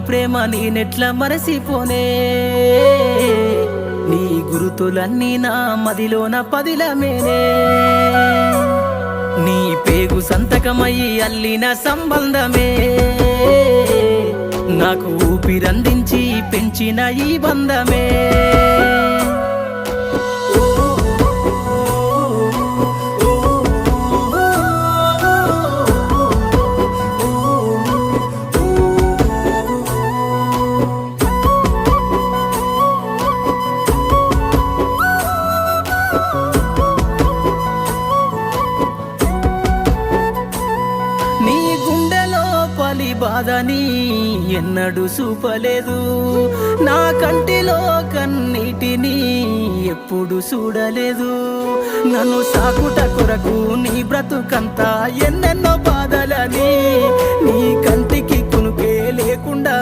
ప్రేమ నేనెట్లా మరసిపోనే నీ గురుతులన్నీ నా మదిలోన పదిలమేనే నీ పేగు సంతకమయ్యి అల్లిన సంబంధమే నాకు ఊపిరందించి పెంచిన ఈ బంధమే నీ గుండెలో పలి బాధని ఎన్నడూ చూపలేదు నా కంటిలో కన్నీటిని ఎప్పుడు చూడలేదు నన్ను సాకుట కొరకు నీ బ్రతుకంతా ఎన్నెన్నో బాధలని నీ కంటికి కునుకే లేకుండా